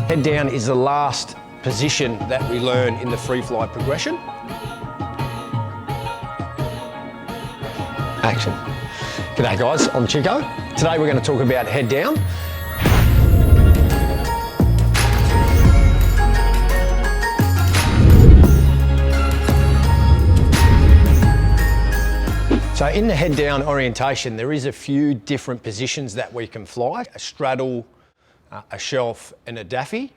Head down is the last position that we learn in the Freefly progression. Action. G'day guys, I'm Chico. Today we're going to talk about head down. So in the head down orientation, there is a few different positions that we can fly: a straddle, a shelf and a daffy.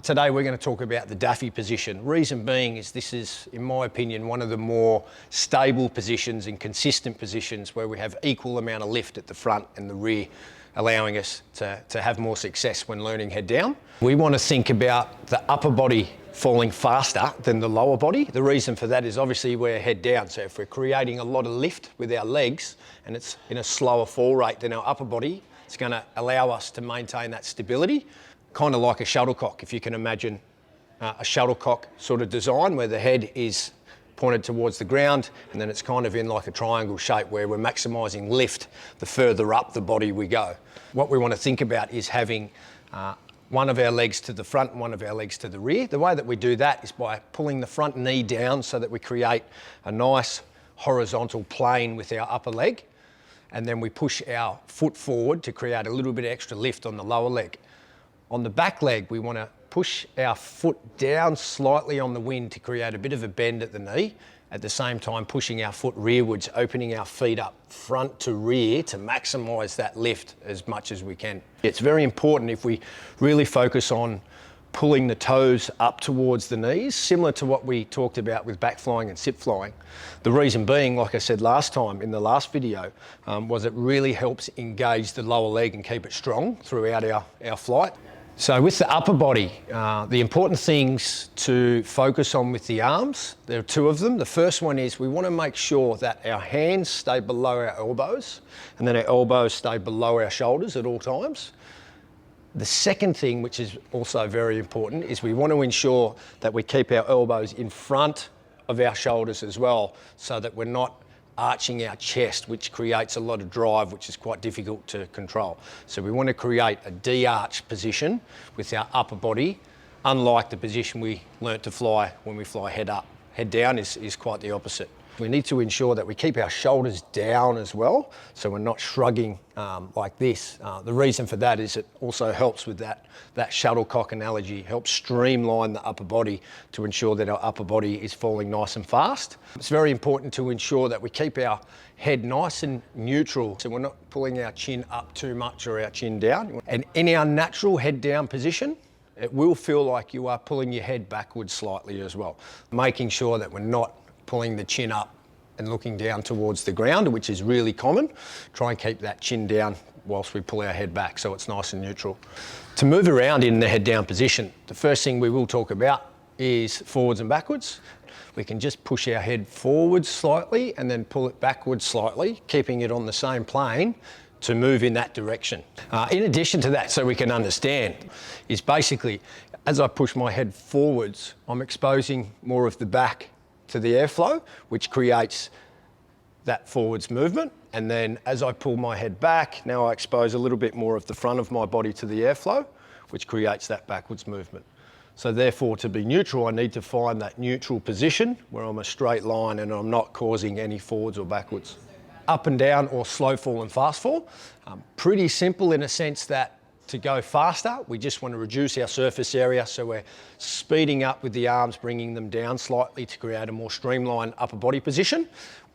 Today we're going to talk about the daffy position. Reason being is this is, in my opinion, one of the more stable positions and consistent positions where we have equal amount of lift at the front and the rear, allowing us to have more success when learning head down. We want to think about the upper body falling faster than the lower body. The reason for that is obviously we're head down, so if we're creating a lot of lift with our legs and it's in a slower fall rate than our upper body, it's going to allow us to maintain that stability, kind of like a shuttlecock. If you can imagine a shuttlecock sort of design where the head is pointed towards the ground and then it's kind of in like a triangle shape where we're maximising lift the further up the body we go. What we want to think about is having one of our legs to the front and one of our legs to the rear. The way that we do that is by pulling the front knee down so that we create a nice horizontal plane with our upper leg, and then we push our foot forward to create a little bit of extra lift on the lower leg. On the back leg, we want to push our foot down slightly on the wind to create a bit of a bend at the knee, at the same time pushing our foot rearwards, opening our feet up front to rear to maximise that lift as much as we can. It's very important if we really focus on pulling the toes up towards the knees, similar to what we talked about with back flying and sit flying. The reason being, like I said last time in the last video, was it really helps engage the lower leg and keep it strong throughout our flight. So with the upper body, the important things to focus on with the arms, there are two of them. The first one is we want to make sure that our hands stay below our elbows and then our elbows stay below our shoulders at all times. The second thing, which is also very important, is we want to ensure that we keep our elbows in front of our shoulders as well, so that we're not arching our chest, which creates a lot of drive, which is quite difficult to control. So we want to create a D-arch position with our upper body, unlike the position we learnt to fly when we fly head up. Head down is quite the opposite. We need to ensure that we keep our shoulders down as well, so we're not shrugging like this. The reason for that is it also helps with that shuttlecock analogy, helps streamline the upper body to ensure that our upper body is falling nice and fast. It's very important to ensure that we keep our head nice and neutral, so we're not pulling our chin up too much or our chin down. And in our natural head down position, it will feel like you are pulling your head backwards slightly as well, making sure that we're not pulling the chin up and looking down towards the ground, which is really common. Try and keep that chin down whilst we pull our head back so it's nice and neutral. To move around in the head down position, the first thing we will talk about is forwards and backwards. We can just push our head forwards slightly and then pull it backwards slightly, keeping it on the same plane to move in that direction. In addition to that, so we can understand, is basically as I push my head forwards, I'm exposing more of the back to the airflow, which creates that forwards movement. And then as I pull my head back, now I expose a little bit more of the front of my body to the airflow, which creates that backwards movement. So therefore, to be neutral, I need to find that neutral position where I'm a straight line and I'm not causing any forwards or backwards. Up and down or slow fall and fast fall. Pretty simple in a sense that to go faster, we just want to reduce our surface area, so we're speeding up with the arms, bringing them down slightly to create a more streamlined upper body position.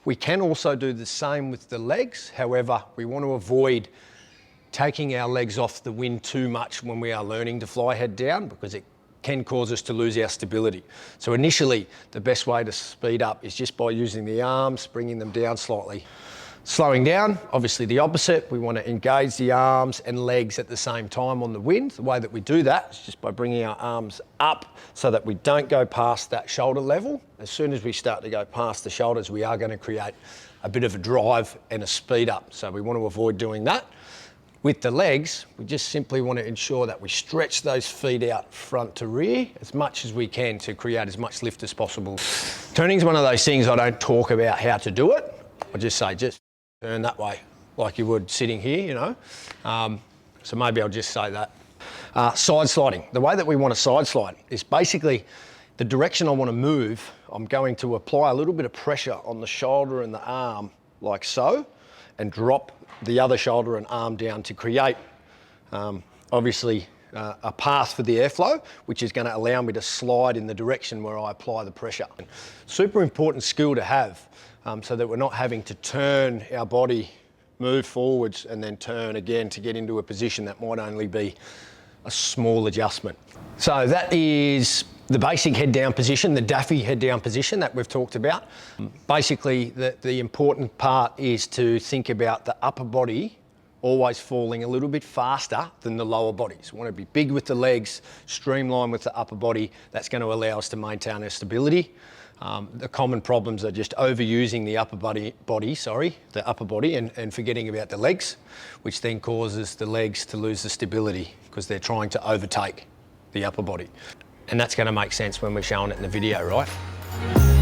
We can also do the same with the legs. However, we want to avoid taking our legs off the wind too much when we are learning to fly head down, because it can cause us to lose our stability. So initially, the best way to speed up is just by using the arms, bringing them down slightly. Slowing down, obviously the opposite. We want to engage the arms and legs at the same time on the wind. The way that we do that is just by bringing our arms up so that we don't go past that shoulder level. As soon as we start to go past the shoulders, we are going to create a bit of a drive and a speed up. So we want to avoid doing that. With the legs, we just simply want to ensure that we stretch those feet out front to rear as much as we can to create as much lift as possible. Turning is one of those things I don't talk about how to do it. I just say, just turn that way, like you would sitting here, you know. So maybe I'll just say that. Side sliding. The way that we want to side slide is basically the direction I want to move. I'm going to apply a little bit of pressure on the shoulder and the arm like so, and drop the other shoulder and arm down to create obviously a path for the airflow, which is going to allow me to slide in the direction where I apply the pressure. Super important skill to have, so that we're not having to turn our body, move forwards and then turn again to get into a position that might only be a small adjustment. So that is the basic head down position, the Daffy head down position that we've talked about. Basically, the important part is to think about the upper body always falling a little bit faster than the lower bodies. We want to be big with the legs, streamline with the upper body. That's going to allow us to maintain our stability. The common problems are just overusing the upper body and forgetting about the legs, which then causes the legs to lose the stability because they're trying to overtake the upper body. And that's going to make sense when we're showing it in the video, right?